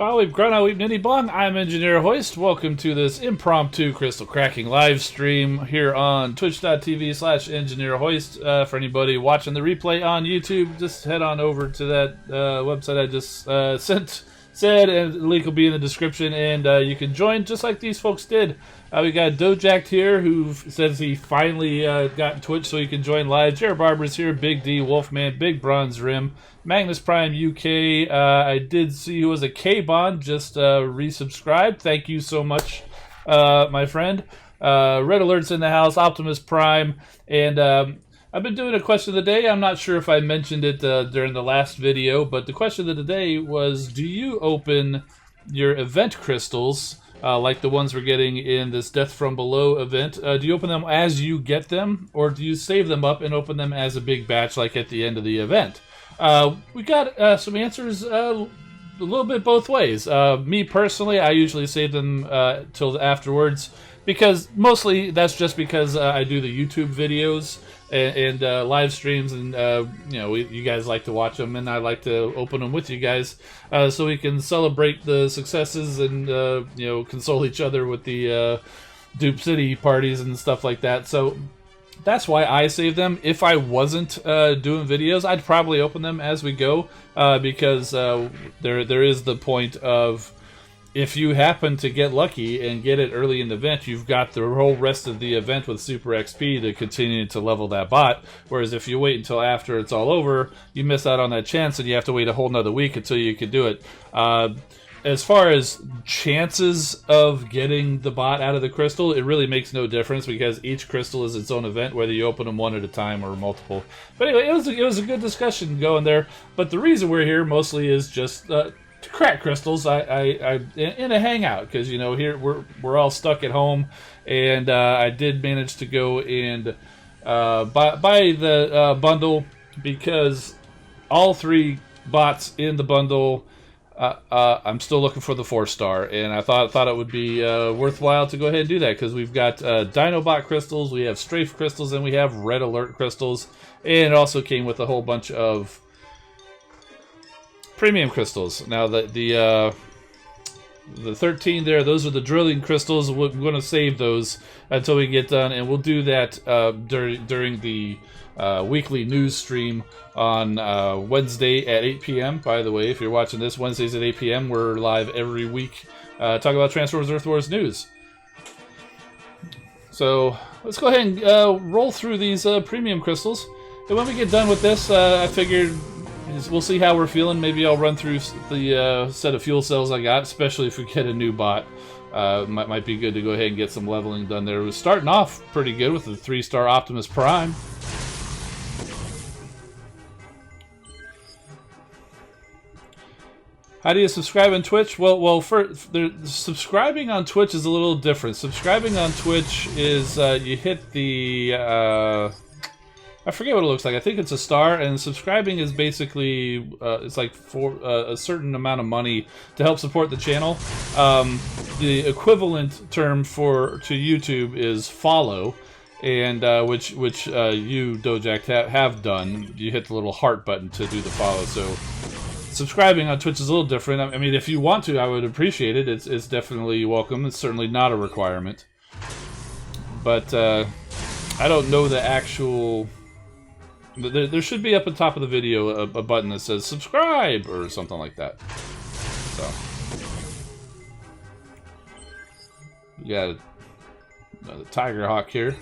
We've grown out, we've nitty bong. I'm Engineer Hoist. Welcome to this impromptu crystal cracking live stream here on twitch.tv/Engineer Hoist. For anybody watching the replay on YouTube, just head on over to that website I just said, and the link will be in the description, and you can join just like these folks did. We got Dojacked here, who says he finally got Twitch so he can join live. Jared Barber's here, Big D, Wolfman, Big Bronze Rim, Magnus Prime UK. I did see who was a K-Bond, just resubscribed. Thank you so much, my friend. Red Alert's in the house, Optimus Prime, and I've been doing a question of the day. I'm not sure if I mentioned it during the last video, but the question of the day was, do you open your event crystals, like the ones we're getting in this Death from Below event? Do you open them as you get them, or do you save them up and open them as a big batch like at the end of the event? We got some answers a little bit both ways. Me personally, I usually save them till afterwards, because mostly that's just because I do the YouTube videos and live streams, and you guys like to watch them, and I like to open them with you guys, so we can celebrate the successes and console each other with the Dupe City parties and stuff like that. So that's why I save them. If I wasn't doing videos, I'd probably open them as we go, because there is the point of, if you happen to get lucky and get it early in the event, you've got the whole rest of the event with Super XP to continue to level that bot. Whereas if you wait until after it's all over, you miss out on that chance, and you have to wait a whole nother week until you can do it. As far as chances of getting the bot out of the crystal, it really makes no difference, because each crystal is its own event, whether you open them one at a time or multiple. But anyway, it was a good discussion going there. But the reason we're here mostly is just to crack crystals. I in a hangout, because here we're all stuck at home, and I did manage to go and buy the bundle, because all three bots in the bundle, I'm still looking for the 4-star, and I thought it would be worthwhile to go ahead and do that, because we've got Dinobot crystals, we have Strafe crystals, and we have Red Alert crystals, and it also came with a whole bunch of premium crystals. Now the 13 there, those are the drilling crystals. We're going to save those until we get done, and we'll do that during the weekly news stream on Wednesday at 8 p.m. By the way, if you're watching this, Wednesdays at 8 p.m. we're live every week talking about Transformers Earth Wars news. So let's go ahead and roll through these premium crystals, and when we get done with this, I figured we'll see how we're feeling. Maybe I'll run through the set of fuel cells I got, especially if we get a new bot. Might be good to go ahead and get some leveling done there. We're starting off pretty good with the 3-star Optimus Prime. How do you subscribe on Twitch? Well, subscribing on Twitch is a little different. Subscribing on Twitch is you hit the I forget what it looks like. I think it's a star, and subscribing is basically it's like for a certain amount of money to help support the channel. The equivalent term to YouTube is follow, and which you, Dojack, have done. You hit the little heart button to do the follow. So subscribing on Twitch is a little different. I mean, if you want to, I would appreciate it. It's definitely welcome. It's certainly not a requirement, but I don't know the actual. There should be up at the top of the video a button that says subscribe or something like that. So we got another Tiger Hawk here.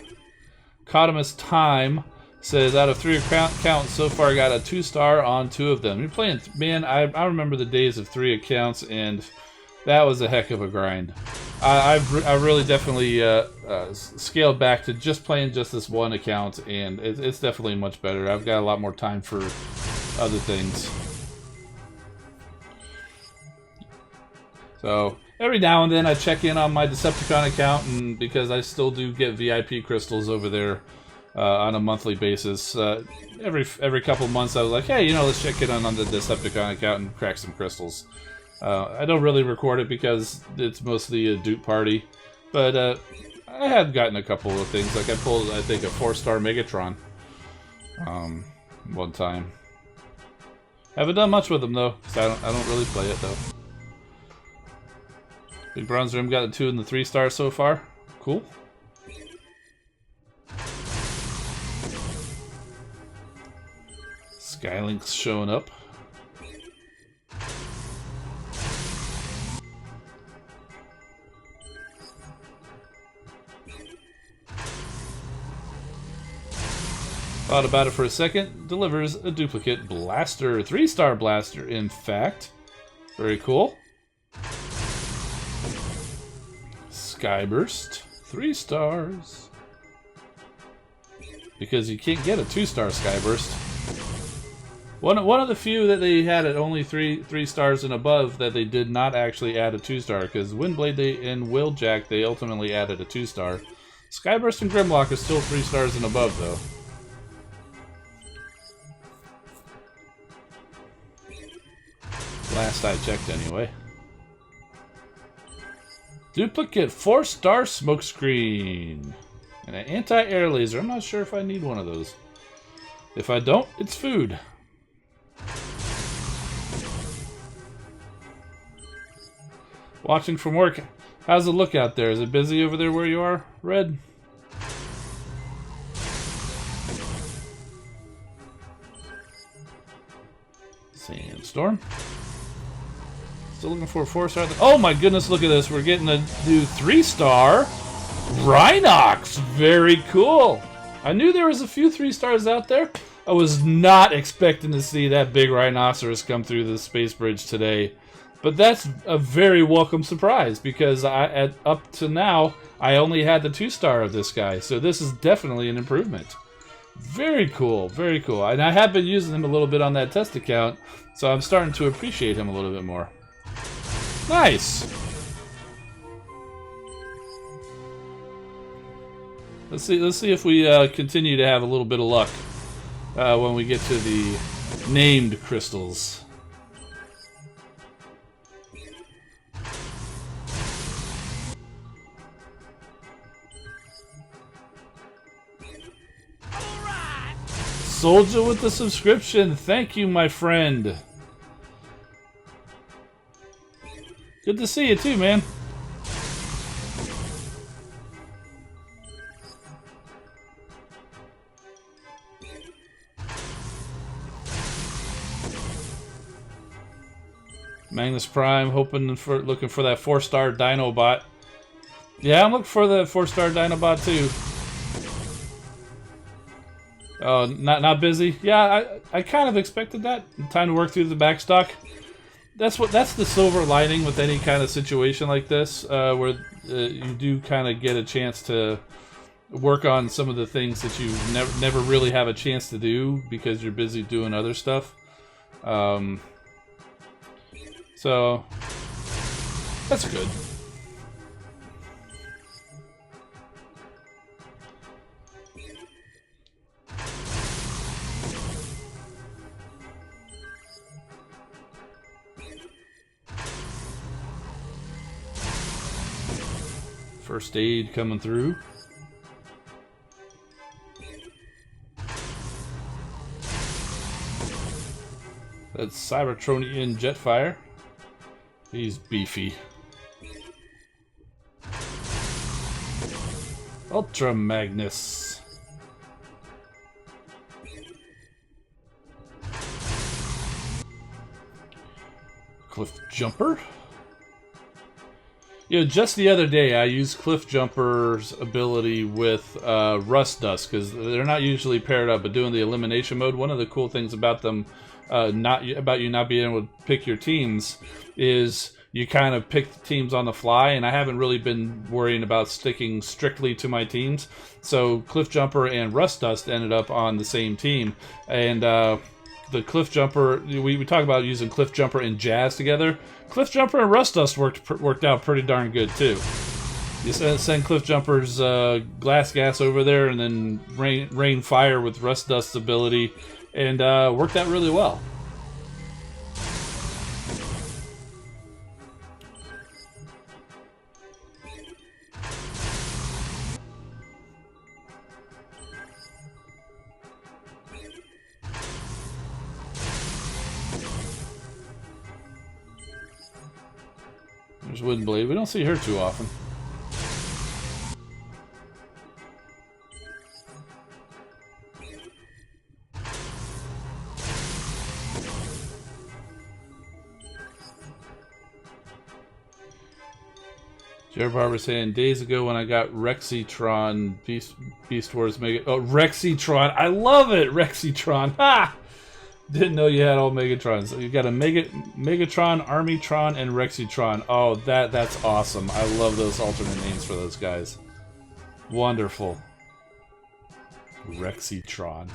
Cotimus Time says, out of 3 accounts so far, I got a 2-star on 2 of them. You're playing, man. I remember the days of 3 accounts, and that was a heck of a grind. I really definitely scaled back to just playing just this one account, and it's definitely much better. I've got a lot more time for other things. So every now and then I check in on my Decepticon account, and because I still do get VIP crystals over there on a monthly basis. Every couple months I was like, hey, let's check in on the Decepticon account and crack some crystals. I don't really record it because it's mostly a dupe party, but I have gotten a couple of things. Like I pulled, I think, a 4-star Megatron one time. Haven't done much with them though, because I don't really play it though. Big bronze rim got the 2 and the 3 stars so far. Cool. Skylink's showing up. Thought about it for a second. Delivers a duplicate blaster. 3-star blaster, in fact. Very cool. Skyburst. 3 stars. Because you can't get a 2-star Skyburst. One of the few that they had at only 3 stars and above that they did not actually add a 2-star. Because Windblade and Wheeljack, they ultimately added a 2-star. Skyburst and Grimlock are still 3 stars and above, though. Last I checked, anyway. Duplicate 4-star smokescreen. And an anti-air laser. I'm not sure if I need one of those. If I don't, it's food. Watching from work. How's it look out there? Is it busy over there where you are, Red? Sandstorm. Still looking for a 4-star. Oh my goodness, look at this. We're getting a new 3-star Rhinox. Very cool. I knew there was a few 3-stars out there. I was not expecting to see that big rhinoceros come through the space bridge today. But that's a very welcome surprise because up to now, I only had the 2-star of this guy. So this is definitely an improvement. Very cool, very cool. And I have been using him a little bit on that test account, so I'm starting to appreciate him a little bit more. Nice! Let's see if we continue to have a little bit of luck when we get to the named crystals. Soldier with the subscription. Thank you, my friend. Good to see you too, man. Magnus Prime, looking for that 4-star Dinobot. Yeah, I'm looking for the 4-star Dinobot too. Oh, not busy. Yeah, I kind of expected that. Time to work through the backstock. That's the silver lining with any kind of situation like this, where you do kind of get a chance to work on some of the things that you never really have a chance to do because you're busy doing other stuff. So that's good. First aid coming through. That's Cybertronian Jetfire. He's beefy. Ultra Magnus. Cliff Jumper. You know, just the other day I used Cliff Jumper's ability with Rust Dust because they're not usually paired up, but doing the elimination mode, one of the cool things about them, not being able to pick your teams, is you kind of pick the teams on the fly, and I haven't really been worrying about sticking strictly to my teams. So Cliff Jumper and Rust Dust ended up on the same team, and the Cliff Jumper, we talk about using Cliff Jumper and Jazz together. Cliff Jumper and Rust Dust worked out pretty darn good too. You send Cliff Jumper's glass gas over there, and then rain fire with Rust Dust's ability, and worked out really well. There's Windblade. We don't see her too often. Jared Barber saying, days ago when I got Rexitron, Beast Wars Mega... Oh, Rexitron. I love it! Rexitron. Ha! Didn't know you had all Megatrons. So you got a Megatron, Armitron, and Rexitron. Oh, that's awesome. I love those alternate names for those guys. Wonderful. Rexitron.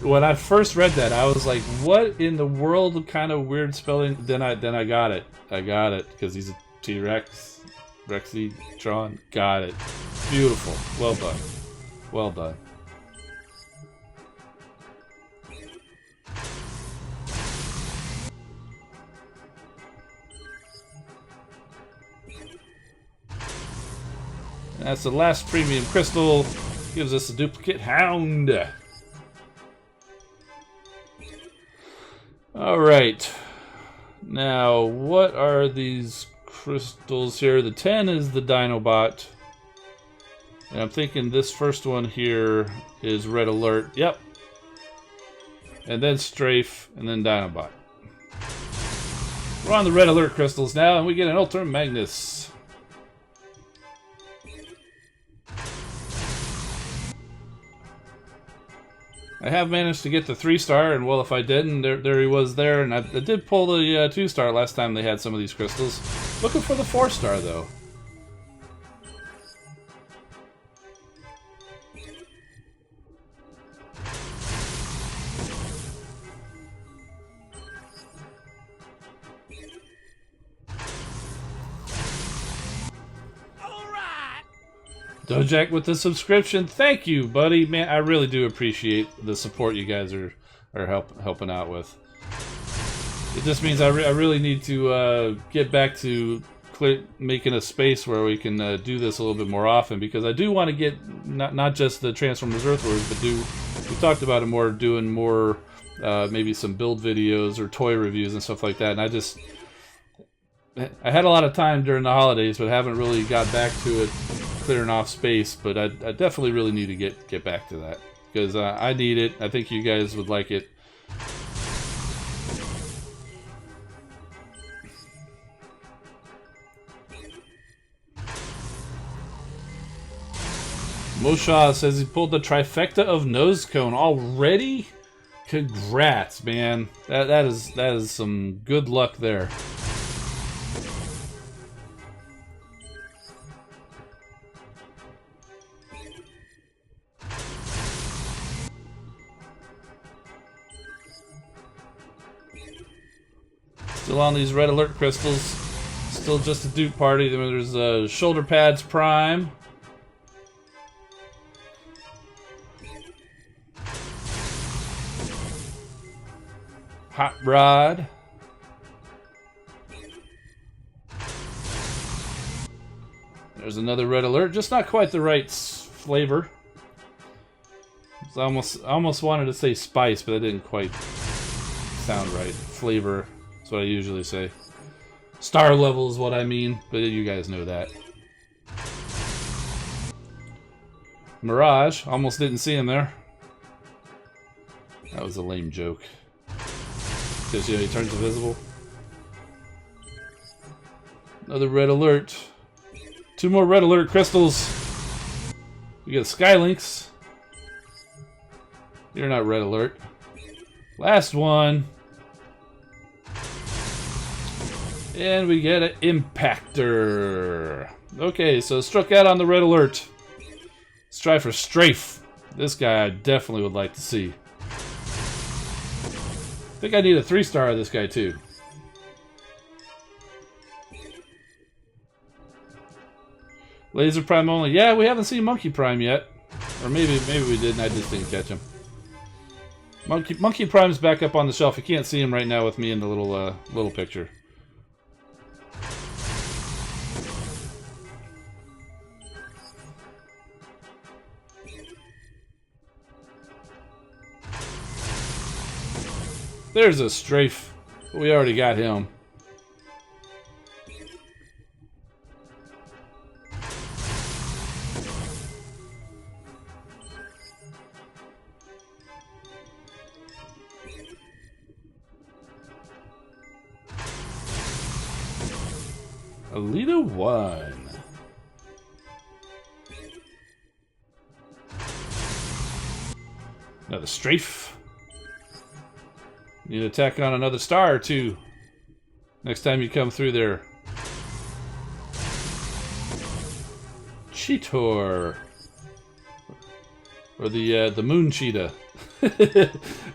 When I first read that, I was like, what in the world kind of weird spelling? Then I got it. I got it, because he's a T-Rex. Rexitron. Got it. Beautiful. Well done. Well done. And that's the last premium crystal. Gives us a duplicate hound. Alright. Now, what are these crystals here? The 10 is the Dinobot. And I'm thinking this first one here is Red Alert. Yep. And then Strafe, and then Dinobot. We're on the Red Alert crystals now, and we get an Ultra Magnus. I have managed to get the 3-star, and well, if I didn't, there he was there, and I did pull the 2-star last time they had some of these crystals. Looking for the 4-star, though. Dojak with the subscription. Thank you, buddy. Man, I really do appreciate the support you guys are helping out with. It just means I really need to get back to making a space where we can do this a little bit more often, because I do want to get not just the Transformers Earth Wars, but we talked about it more, doing more maybe some build videos or toy reviews and stuff like that. And I had a lot of time during the holidays, but haven't really got back to it, clearing off space. But I definitely really need to get back to that, because I need it. I think you guys would like it. Moshaw says he pulled the trifecta of nose cone already. Congrats, man. That is some good luck there. Still on these Red Alert crystals. Still just a Dupe party. There's Shoulder Pads Prime. Hot Rod. There's another Red Alert, just not quite the right flavor. I almost wanted to say spice, but that didn't quite sound right. Flavor, that's what I usually say. Star level is what I mean, but you guys know that. Mirage, almost didn't see him there. That was a lame joke. Because, you know, he turns invisible. Another Red Alert. 2 more Red Alert crystals. We get Skylinks. You're not Red Alert. Last one. And we get an Impactor. Okay, so struck out on the Red Alert. Let's try for Strafe. This guy I definitely would like to see. I think I need a 3-star of this guy too. Laser Prime only. Yeah, we haven't seen Monkey Prime yet. Or maybe we did and I just didn't catch him. Monkey Prime's back up on the shelf. You can't see him right now with me in the little picture. There's a Strafe. We already got him. Alita 1. Another strafe. Need to attack on another star or two next time you come through there. Cheetor. Or the moon cheetah.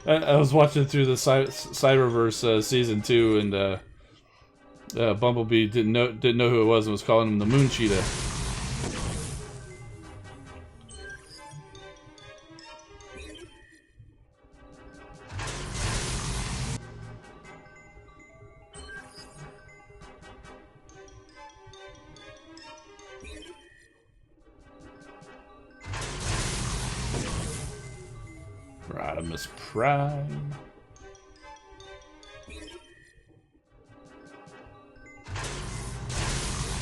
I was watching through the Cyberverse season 2, and Bumblebee didn't know who it was and was calling him the moon cheetah. Rodimus Prime.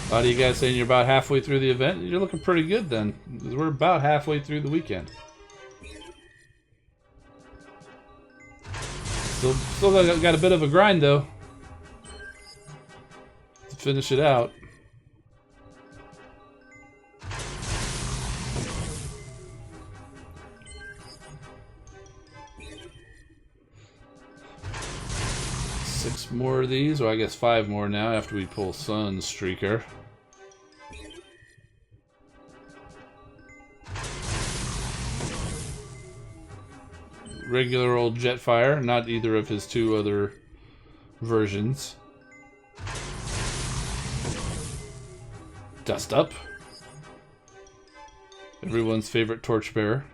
A lot of you guys saying you're about halfway through the event. You're looking pretty good then, because we're about halfway through the weekend. Still got a bit of a grind though to finish it out. Six more of these, or I guess 5 more now after we pull Sunstreaker. Regular old Jetfire, not either of his 2 other versions. Dust Up. Everyone's favorite Torchbearer.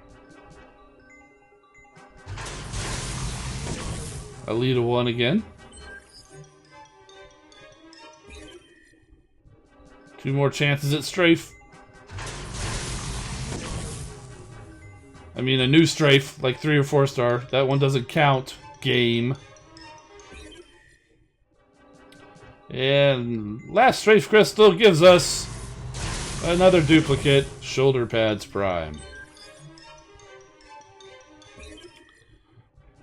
Alita 1 again. 2 more chances at strafe. I mean, a new strafe, like 3 or 4 star. That one doesn't count. Game. And last strafe crystal gives us another duplicate, Shoulder Pads Prime.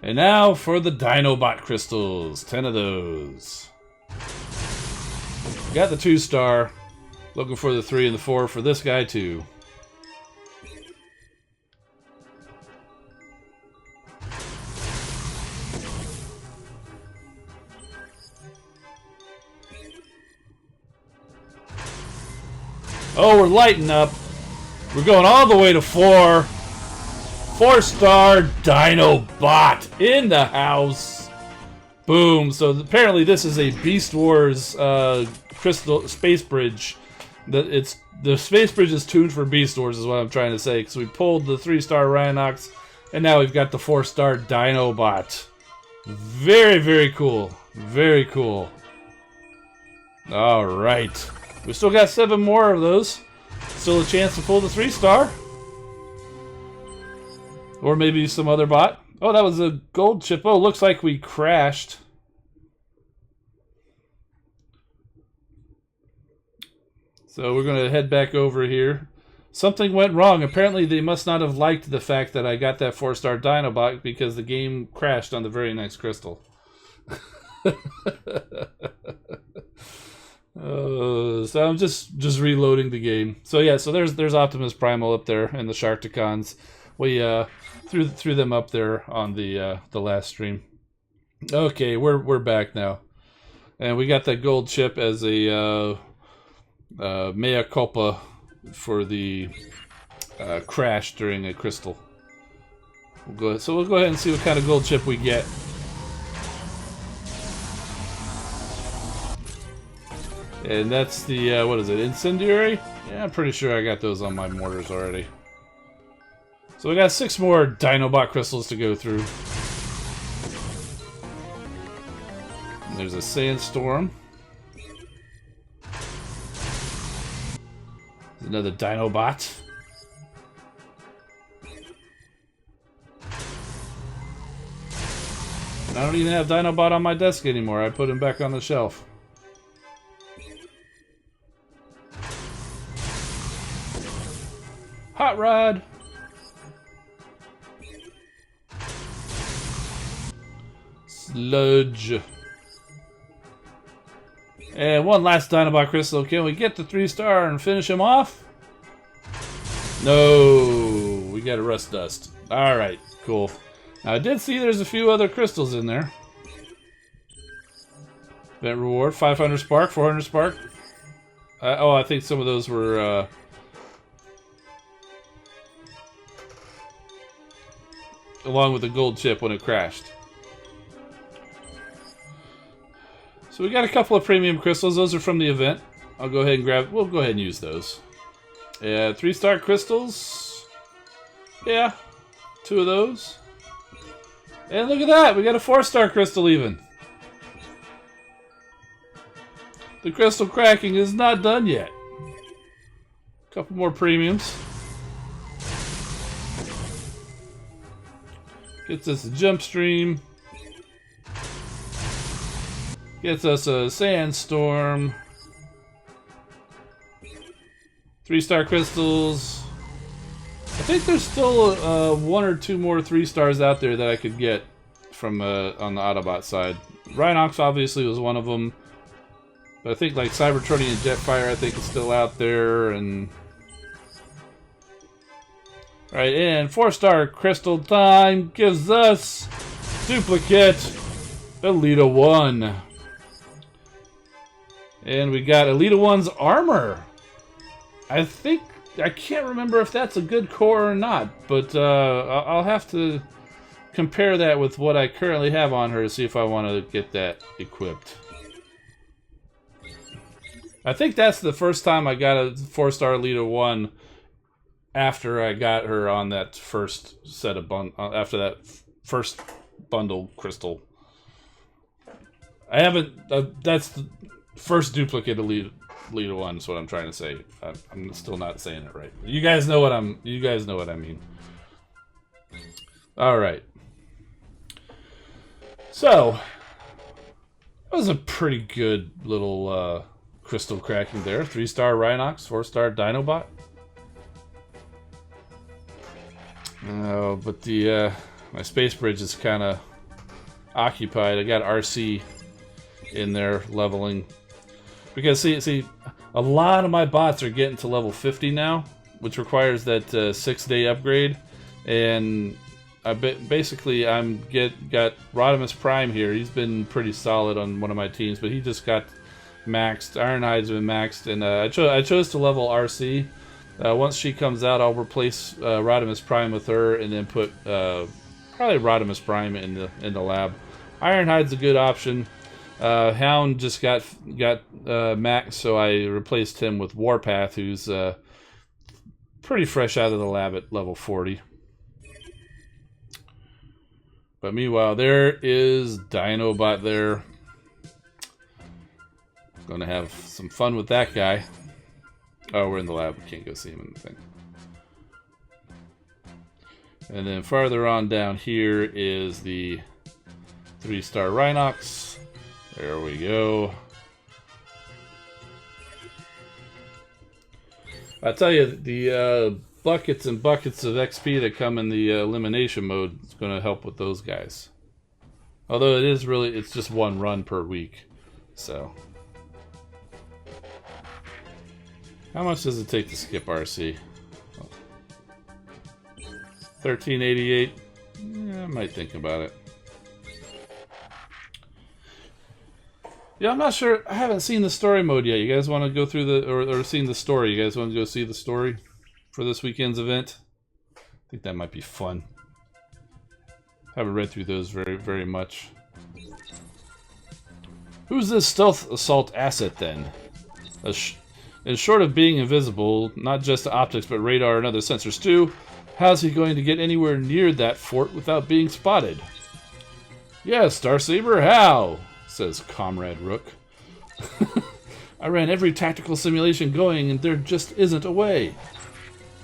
And now for the Dinobot crystals. 10 of those. Got the 2 star. Looking for the 3 and the 4 for this guy too. Oh, we're lighting up. We're going all the way to 4. 4-star Dinobot in the house. Boom. So apparently this is a Beast Wars crystal space bridge. The space bridge is tuned for Beast Wars is what I'm trying to say. Because we pulled the 3-star Rhinox and now we've got the 4-star Dinobot. Very, very cool. Very cool. Alright. We still got 7 more of those. Still a chance to pull the 3-star. Or maybe some other bot. Oh, that was a gold chip. Oh, looks like we crashed. So we're going to head back over here. Something went wrong. Apparently they must not have liked the fact that I got that 4-star Dinobot because the game crashed on the very next crystal. So I'm just reloading the game. So yeah, so there's Optimus Primal up there and the Sharkticons. We threw them up there on the last stream. Okay, we're back now, and we got that gold chip as a mea culpa for the crash during a crystal. We'll go ahead and see what kind of gold chip we get. And that's the, what is it, Incendiary? Yeah, I'm pretty sure I got those on my mortars already. So we got 6 more Dinobot crystals to go through. And there's a Sandstorm. There's another Dinobot. And I don't even have Dinobot on my desk anymore. I put him back on the shelf. Hot Rod! Sludge. And one last Dinobot crystal. Can we get the 3-star and finish him off? No, we got a rust dust. Alright, cool. Now I did see there's a few other crystals in there. Event reward, 500 spark, 400 spark. Oh, I think some of those were... along with the gold chip when it crashed. So we got a couple of premium crystals. Those are from the event. I'll go ahead and grab... We'll go ahead and use those. Yeah, 3-star crystals. Yeah, 2 of those. And look at that! We got a 4-star crystal even. The crystal cracking is not done yet. A couple more premiums. Gets us a jump stream. Gets us a sandstorm. 3-star crystals. I think there's still 1 or 2 more 3-stars out there that I could get from on the Autobot side. Rhinox obviously was one of them. But I think like Cybertronian Jetfire I think is still out there. And right, and 4-star crystal time gives us duplicate Elita 1. And we got Elita 1's armor. I can't remember if that's a good core or not, but I'll have to compare that with what I currently have on her to see if I want to get that equipped. I think that's the first time I got a 4-star Elita 1 after I got her on that first set of after that first bundle crystal. I haven't. That's the first duplicate Elita 1 is what I'm trying to say. I'm still not saying it right. You guys know what You guys know what I mean. All right. So that was a pretty good little crystal cracking there. 3-star Rhinox, 4-star Dinobot. Oh, but the my space bridge is kind of occupied. I got RC in there leveling because see, a lot of my bots are getting to level 50 now, which requires that 6-day upgrade, and basically got Rodimus Prime here. He's been pretty solid on one of my teams, but he just got maxed. Ironhide's been maxed, and I chose to level RC. Once she comes out, I'll replace Rodimus Prime with her, and then put probably Rodimus Prime in the lab. Ironhide's a good option. Hound just got maxed, so I replaced him with Warpath, who's pretty fresh out of the lab at level 40. But meanwhile, there is Dinobot there. Gonna have some fun with that guy. Oh, we're in the lab. We can't go see him in the thing. And then farther on down here is the 3-star Rhinox. There we go. I tell you, the buckets and buckets of XP that come in the elimination mode is going to help with those guys. Although it's just 1 run per week. So, how much does it take to skip RC? 1388. Yeah, I might think about it. Yeah, I'm not sure. I haven't seen the story mode yet. You guys want to go through or seen the story? You guys want to go see the story for this weekend's event? I think that might be fun. Haven't read through those very, very much. Who's this stealth assault asset then? And short of being invisible, not just to optics but radar and other sensors too, how's he going to get anywhere near that fort without being spotted? Yes, Starsaber, how? Says Comrade Rook. I ran every tactical simulation going and there just isn't a way.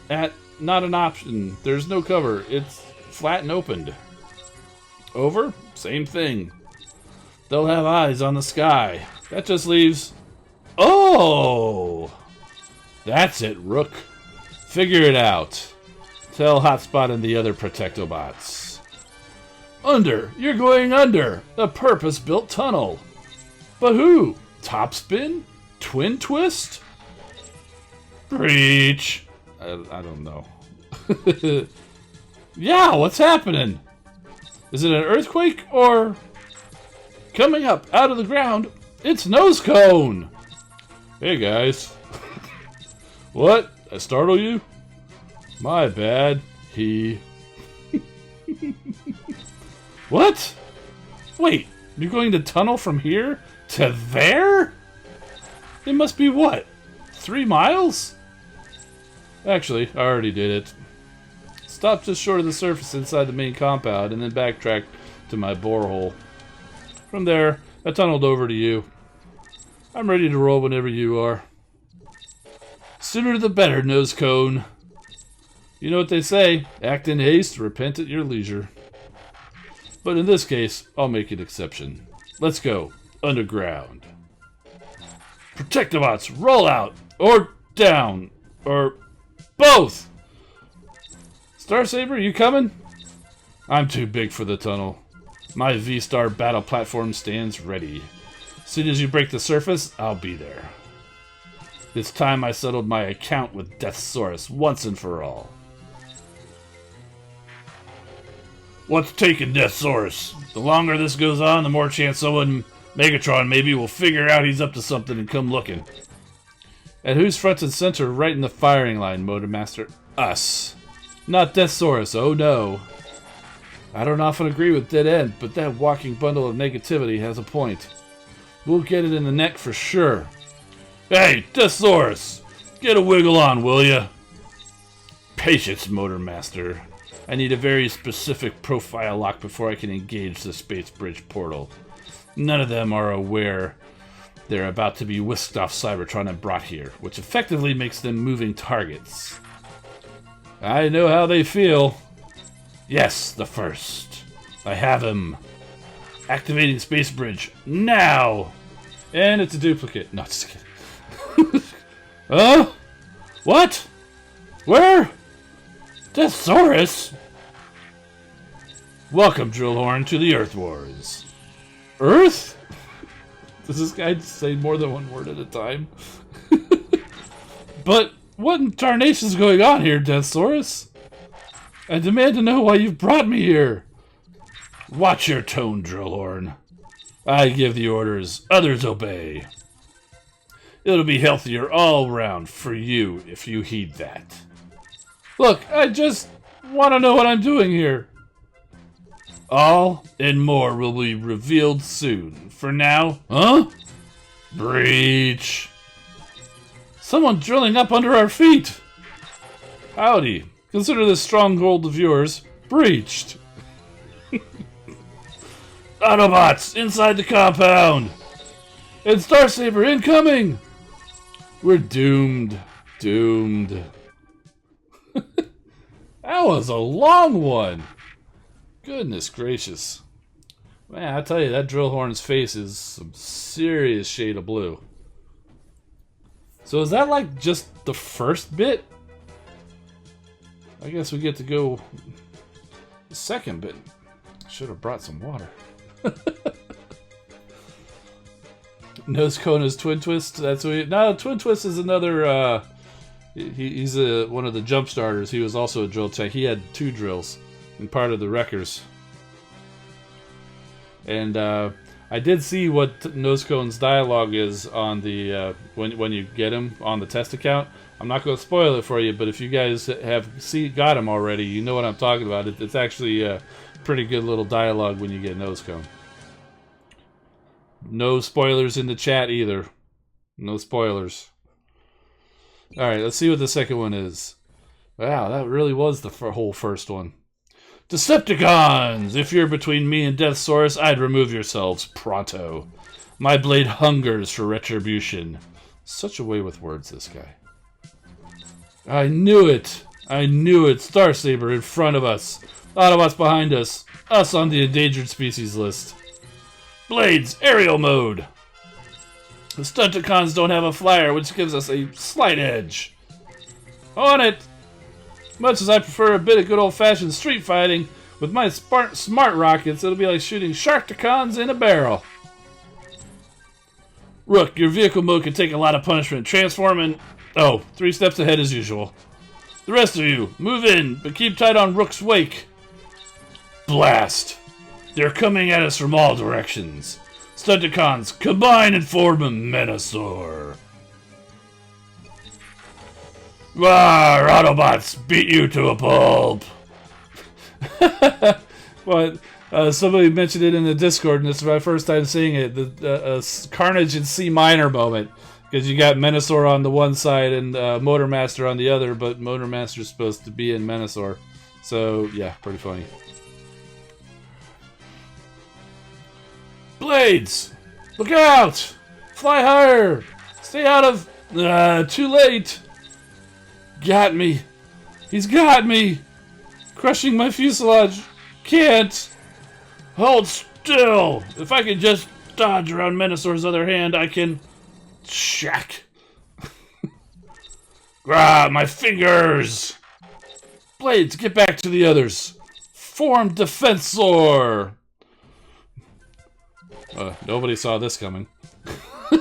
Not an option. There's no cover. It's flat and opened. Over? Same thing. They'll have eyes on the sky. That just leaves... Oh! That's it, Rook. Figure it out. Tell Hotspot and the other Protectobots. Under! You're going under! The purpose-built tunnel! But who? Topspin? Twin twist? Breach. I don't know. Yeah, what's happening? Is it an earthquake or... Coming up out of the ground, it's Nose Cone! Hey guys. What? I startle you? My bad. What? Wait, you're going to tunnel from here to there? It must be what? 3 miles? Actually, I already did it. Stop just short of the surface inside the main compound and then backtrack to my borehole. From there, I tunneled over to you. I'm ready to roll whenever you are. Sooner the better, Nose Cone. You know what they say, act in haste, repent at your leisure. But in this case, I'll make an exception. Let's go underground. Protectobots, roll out, or down, or both! Starsaber, you coming? I'm too big for the tunnel. My V-Star battle platform stands ready. Soon as you break the surface, I'll be there. It's time I settled my account with Deathsaurus once and for all. What's taking Deathsaurus? The longer this goes on, the more chance someone, Megatron maybe, will figure out he's up to something and come looking. And who's front and center right in the firing line, Motormaster? Us. Not Deathsaurus, oh no. I don't often agree with Dead End, but that walking bundle of negativity has a point. We'll get it in the neck for sure. Hey, Deathsaurus! Get a wiggle on, will ya? Patience, Motormaster. I need a very specific profile lock before I can engage the Space Bridge portal. None of them are aware they're about to be whisked off Cybertron and brought here, which effectively makes them moving targets. I know how they feel. Yes, the first. I have him. Activating Space Bridge now! And it's a duplicate. No, just kidding. What? Where? Deathsaurus? Welcome, Drillhorn, to the Earth Wars. Earth? Does this guy say more than one word at a time? But what in tarnation's going on here, Deathsaurus? I demand to know why you've brought me here. Watch your tone, Drillhorn. I give the orders, others obey. It'll be healthier all round for you if you heed that. Look, I just want to know what I'm doing here. All and more will be revealed soon. For now, Breach. Someone drilling up under our feet. Howdy. Consider this stronghold of yours breached. Autobots inside the compound. And Starsaber incoming. We're doomed. Doomed. That was a long one. Goodness gracious. Man, I tell you, that Drillhorn's face is some serious shade of blue. So is that like just the first bit? I guess we get to go the second bit. Should have brought some water. Nose Cone's Twin Twist. That's what he, no, Twin Twist is another. He's one of the jump starters. He was also a drill tech. He had 2 drills and part of the Wreckers. And I did see what Nose Cone's dialogue is on the when you get him on the test account. I'm not going to spoil it for you, but if you guys have got him already, you know what I'm talking about. It's actually a pretty good little dialogue when you get Nose Cone. No spoilers in the chat either. No spoilers. Alright, let's see what the second one is. Wow, that really was the whole first one. Decepticons! If you're between me and Deathsaurus, I'd remove yourselves pronto. My blade hungers for retribution. Such a way with words, this guy. I knew it! I knew it! Starsaber in front of us. Autobots behind us. Us on the endangered species list. Blades, aerial mode! The Stunticons don't have a flyer, which gives us a slight edge. On it! Much as I prefer a bit of good old-fashioned street fighting, with my smart rockets, it'll be like shooting Sharkticons in a barrel. Rook, your vehicle mode can take a lot of punishment. Transform and... Oh, 3 steps ahead as usual. The rest of you, move in, but keep tight on Rook's wake. Blast. They're coming at us from all directions. Stunticons, combine and form a Menasor. Rawr, Autobots, beat you to a pulp. Well, somebody mentioned it in the Discord, and it's my first time seeing it. The Carnage in C minor moment. Because you got Menasor on the one side and Motormaster on the other, but Motormaster's supposed to be in Menasor. So, yeah, pretty funny. Blades! Look out! Fly higher! Stay out of... too late! Got me. He's got me! Crushing my fuselage. Can't! Hold still! If I can just dodge around Menasor's other hand, I can... Shack! Ah, my fingers! Blades, get back to the others! Form Defensor! Nobody saw this coming.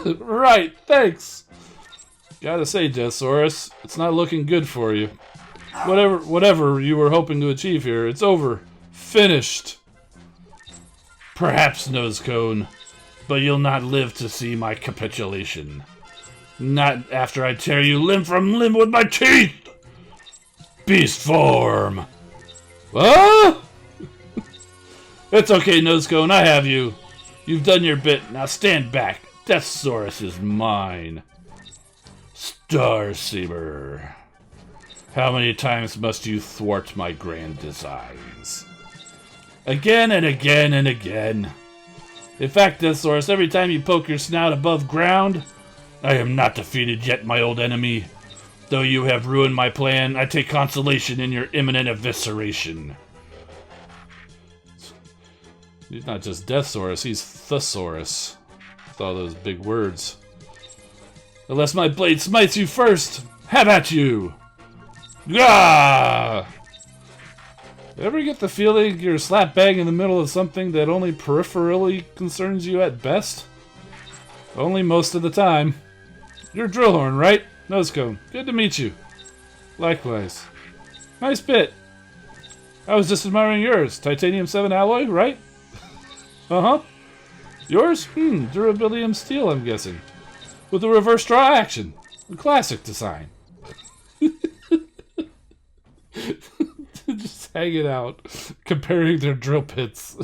Right, thanks! Gotta say, Deathsaurus, it's not looking good for you. Whatever you were hoping to achieve here, it's over. Finished. Perhaps, Nosecone, but you'll not live to see my capitulation. Not after I tear you limb from limb with my teeth! Beast form! What? It's okay, Nosecone, I have you. You've done your bit, now stand back. Deathsaurus is mine. Starsaber. How many times must you thwart my grand designs? Again and again and again. In fact, Deathsaurus, every time you poke your snout above ground, I am not defeated yet, my old enemy. Though you have ruined my plan, I take consolation in your imminent evisceration. He's not just Deathsaurus, he's Thesaurus. With all those big words. Unless my blade smites you first, have at you! Gah! Ever get the feeling you're slap bang in the middle of something that only peripherally concerns you at best? Only most of the time. You're Drillhorn, right? Nosecone, good to meet you. Likewise. Nice bit. I was just admiring yours. Titanium 7 alloy, right? Uh-huh. Yours? Durabilium steel, I'm guessing. With a reverse draw action. A classic design. Just hanging out, comparing their drill pits.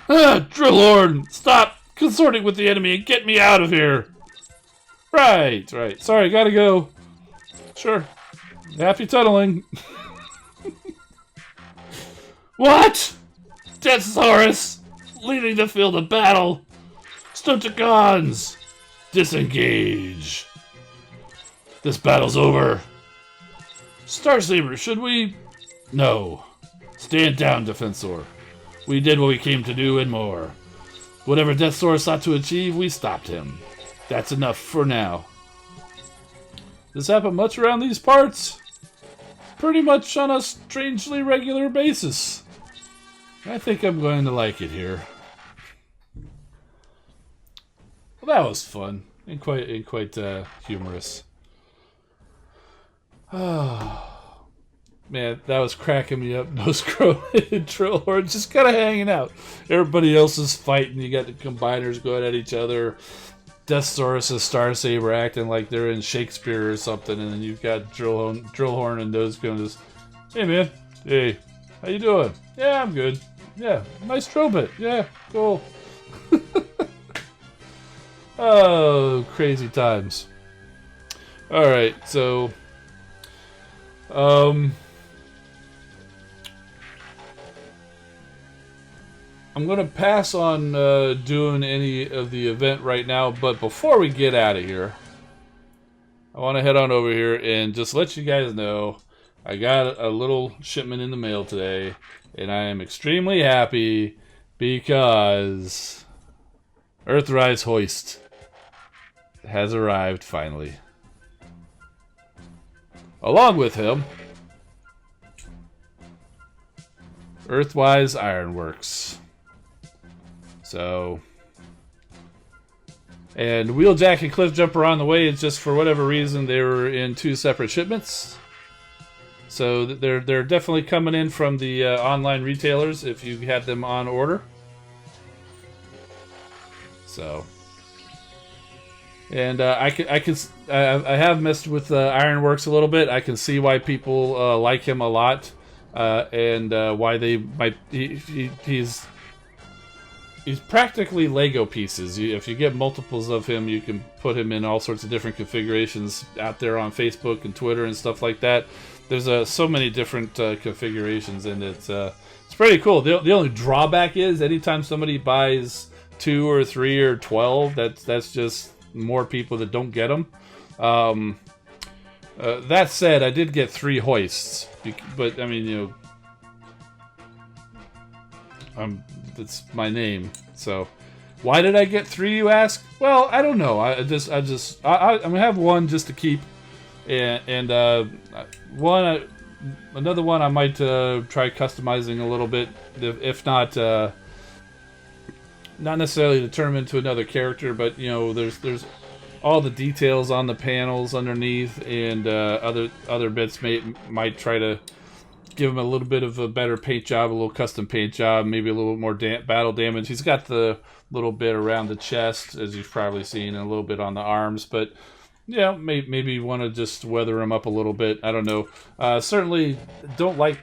Drillhorn, stop consorting with the enemy and get me out of here. Right. Sorry, gotta go. Sure. Happy tunneling. What? Deathsaurus, leaving the field of battle. Stunticons, disengage. This battle's over. Starsaber, should we? No. Stand down, Defensor. We did what we came to do and more. Whatever Deathsaurus sought to achieve, we stopped him. That's enough for now. This happen much around these parts? Pretty much on a strangely regular basis. I think I'm going to like it here. Well, that was fun and quite humorous. Oh, man, that was cracking me up. Nosecone and Drillhorn just kind of hanging out. Everybody else is fighting. You got the combiners going at each other. Deathsaurus and Starsaber acting like they're in Shakespeare or something, and then you've got Drillhorn and Nosecone just, hey man, hey, how you doing? Yeah, I'm good. Yeah, nice drill bit. Yeah, cool. Oh, crazy times. All right, so. I'm going to pass on doing any of the event right now, but before we get out of here, I want to head on over here and just let you guys know I got a little shipment in the mail today, and I am extremely happy because Earthrise Hoist has arrived finally. Along with him, Earthwise Ironworks. So, And Wheeljack and Cliff Jumper on the way. It's just for whatever reason they were in 2 separate shipments. So they're definitely coming in from the online retailers if you had them on order. So, and I have messed with Ironworks a little bit. I can see why people like him a lot, and why they might. He's practically Lego pieces. If you get multiples of him, you can put him in all sorts of different configurations out there on Facebook and Twitter and stuff like that. There's so many different configurations, and it's pretty cool. The only drawback is anytime somebody buys 2 or 3 or 12, that's just more people that don't get them. That said, I did get 3 hoists, but I mean, that's my name. So why did I get 3, you ask? Well, I don't know. I'm gonna have 1 just to keep, and another one I might try customizing a little bit, if not necessarily to turn him into another character, but there's all the details on the panels underneath, and other bits might try to give him a little bit of a better paint job, a little custom paint job, maybe a little more battle damage. He's got the little bit around the chest, as you've probably seen, and a little bit on the arms, but yeah, maybe want to just weather him up a little bit. I don't know. Certainly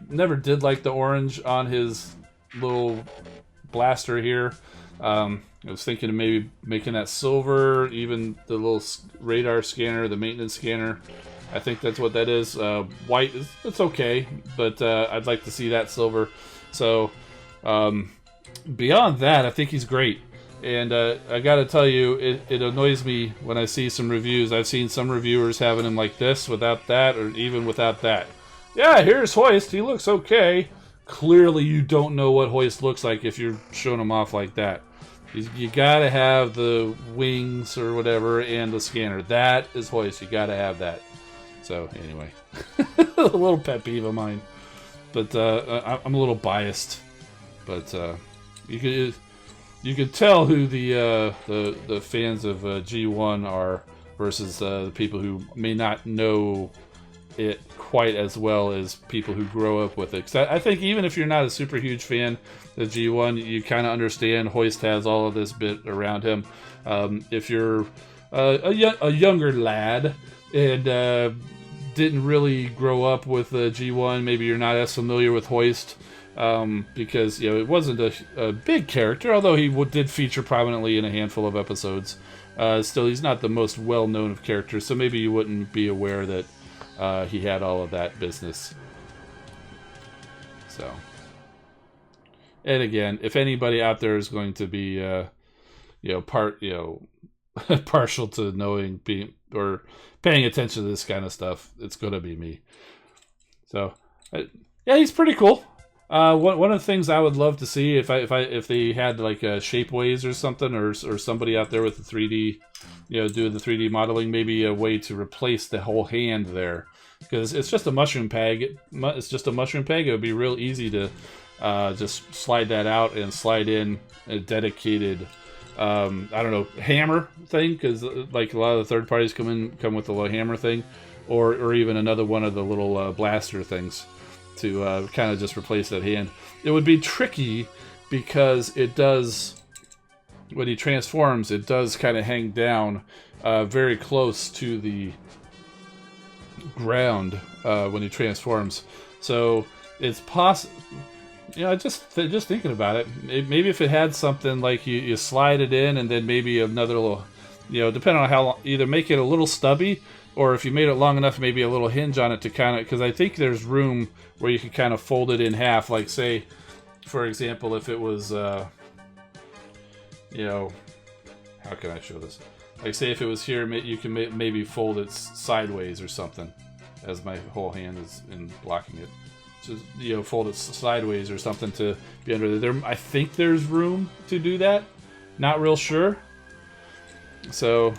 never did like the orange on his little blaster here. I was thinking of maybe making that silver, even the little radar scanner, the maintenance scanner. I think that's what that is. White, it's okay, but I'd like to see that silver. So, beyond that, I think he's great. And I gotta tell you, it annoys me when I see some reviews. I've seen some reviewers having him like this, without that, or even without that. Yeah, here's Hoist, he looks okay. Clearly you don't know what Hoist looks like if you're showing him off like that. You gotta have the wings or whatever and the scanner. That is Hoist, you gotta have that. So, anyway. A little pet peeve of mine. But I'm a little biased. But you can tell who the fans of G1 are versus the people who may not know it quite as well as people who grow up with it. 'Cause I think even if you're not a super huge fan of G1, you kind of understand Hoist has all of this bit around him. If you're a younger lad and didn't really grow up with G1, maybe you're not as familiar with Hoist. Because it wasn't a big character, although he did feature prominently in a handful of episodes. Still, he's not the most well-known of characters, so maybe you wouldn't be aware that he had all of that business. So, and again, if anybody out there is going to be, partial to knowing, or paying attention to this kind of stuff, it's going to be me. So, yeah, he's pretty cool. One of the things I would love to see if they had like a Shapeways or something, or somebody out there with the 3D, doing the 3D modeling, maybe a way to replace the whole hand there, because it's just a mushroom peg. It's just a mushroom peg. It would be real easy to just slide that out and slide in a dedicated, hammer thing, because like a lot of the third parties come with the little hammer thing, or even another one of the little blaster things to kind of just replace that hand. It would be tricky because it does, when he transforms, it does kind of hang down very close to the ground when he transforms. So it's possible, just thinking about it, maybe if it had something like you slide it in and then maybe another little, depending on how long, either make it a little stubby, or if you made it long enough, maybe a little hinge on it to kind of, because I think there's room where you could kind of fold it in half. Like, say, for example, if it was, how can I show this? Like, say if it was here, you can maybe fold it sideways or something, as my whole hand is in blocking it. Just, fold it sideways or something to be under there. I think there's room to do that. Not real sure. So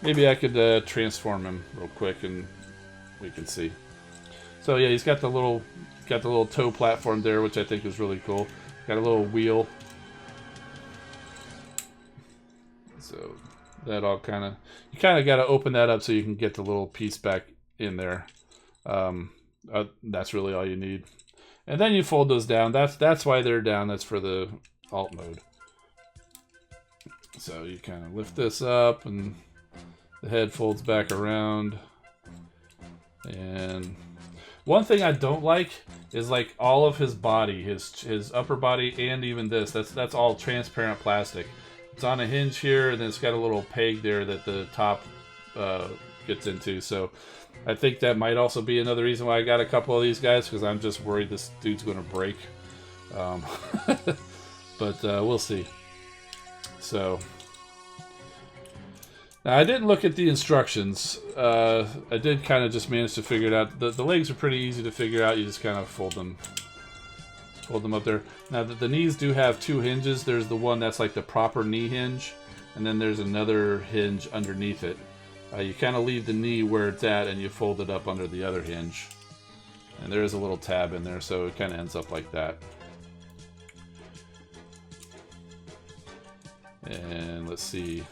maybe I could transform him real quick and we can see. So yeah, he's got the little toe platform there, which I think is really cool. Got a little wheel. So that all kind of, you kind of got to open that up so you can get the little piece back in there. That's really all you need. And then you fold those down. That's why they're down. That's for the alt mode. So you kind of lift this up and the head folds back around. And one thing I don't like is like all of his body, his upper body, and even this. That's all transparent plastic. It's on a hinge here, and then it's got a little peg there that the top gets into. So I think that might also be another reason why I got a couple of these guys, because I'm just worried this dude's going to break. But we'll see. So now, I didn't look at the instructions. I did kind of just manage to figure it out. The legs are pretty easy to figure out. You just kind of fold them up there. Now, the knees do have two hinges. There's the one that's like the proper knee hinge, and then there's another hinge underneath it. You kind of leave the knee where it's at, and you fold it up under the other hinge. And there is a little tab in there, so it kind of ends up like that. And let's see.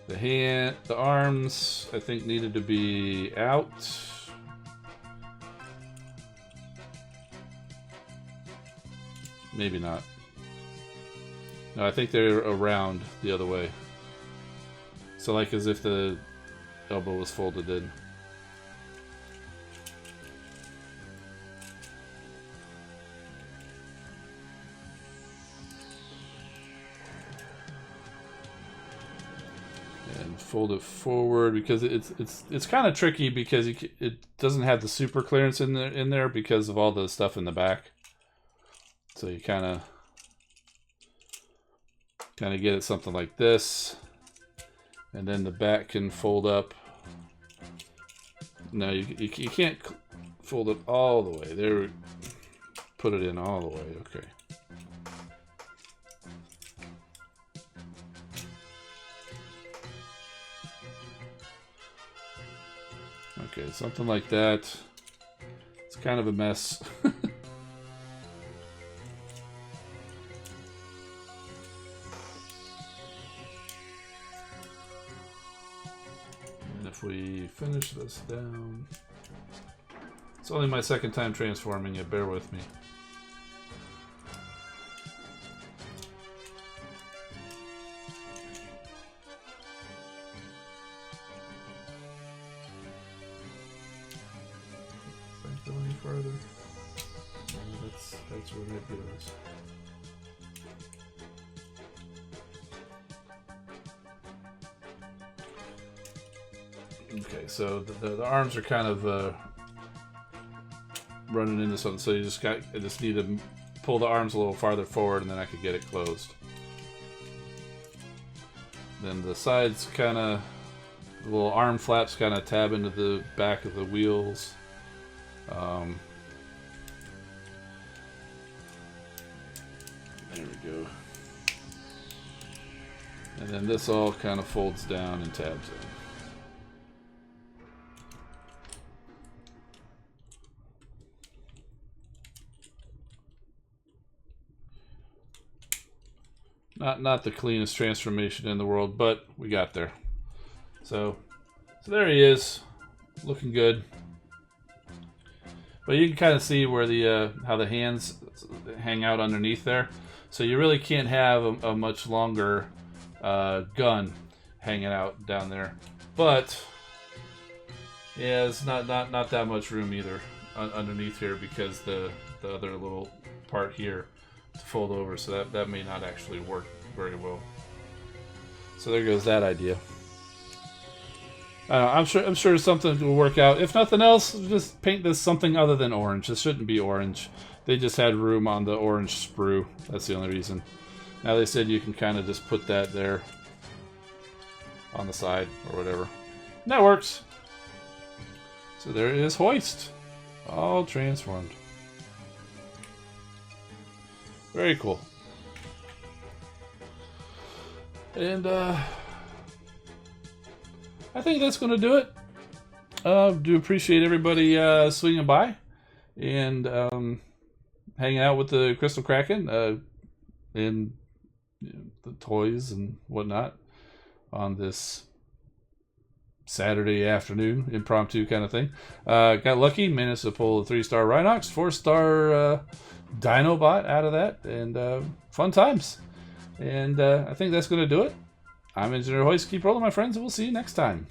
The arms, I think, needed to be out. Maybe not. No, I think they're around the other way. So like as if the elbow was folded in. Fold it forward because it's kind of tricky because it doesn't have the super clearance in there because of all the stuff in the back. So you kind of get it something like this, and then the back can fold up. No, you can't fold it all the way. There, put it in all the way. Okay. Okay, something like that. It's kind of a mess. And if we finish this down... It's only my second time transforming it, bear with me. Go any farther? No, that's where that goes. Okay, so the arms are kind of running into something, so I just need to pull the arms a little farther forward, and then I could get it closed. Then the sides kind of, the little arm flaps kind of tab into the back of the wheels. There we go. And then this all kind of folds down and tabs in. Not the cleanest transformation in the world, but we got there. So there he is, looking good. But you can kind of see where the how the hands hang out underneath there. So you really can't have a much longer gun hanging out down there. But yeah, it's not that much room either underneath here because the other little part here to fold over. So that may not actually work very well. So there goes that idea. I'm sure something will work out. If nothing else, just paint this something other than orange. This shouldn't be orange. They just had room on the orange sprue. That's the only reason. Now they said you can kind of just put that there on the side or whatever. And that works. So there is Hoist. All transformed. Very cool. And I think that's going to do it. Do appreciate everybody swinging by and hanging out with the Crystal Kraken and the toys and whatnot. on this Saturday afternoon, impromptu kind of thing. Got lucky, managed to pull a 3-star Rhinox, 4-star Dinobot out of that, and fun times. And I think that's going to do it. I'm Engineer Hoist. Keep rolling, my friends, and we'll see you next time.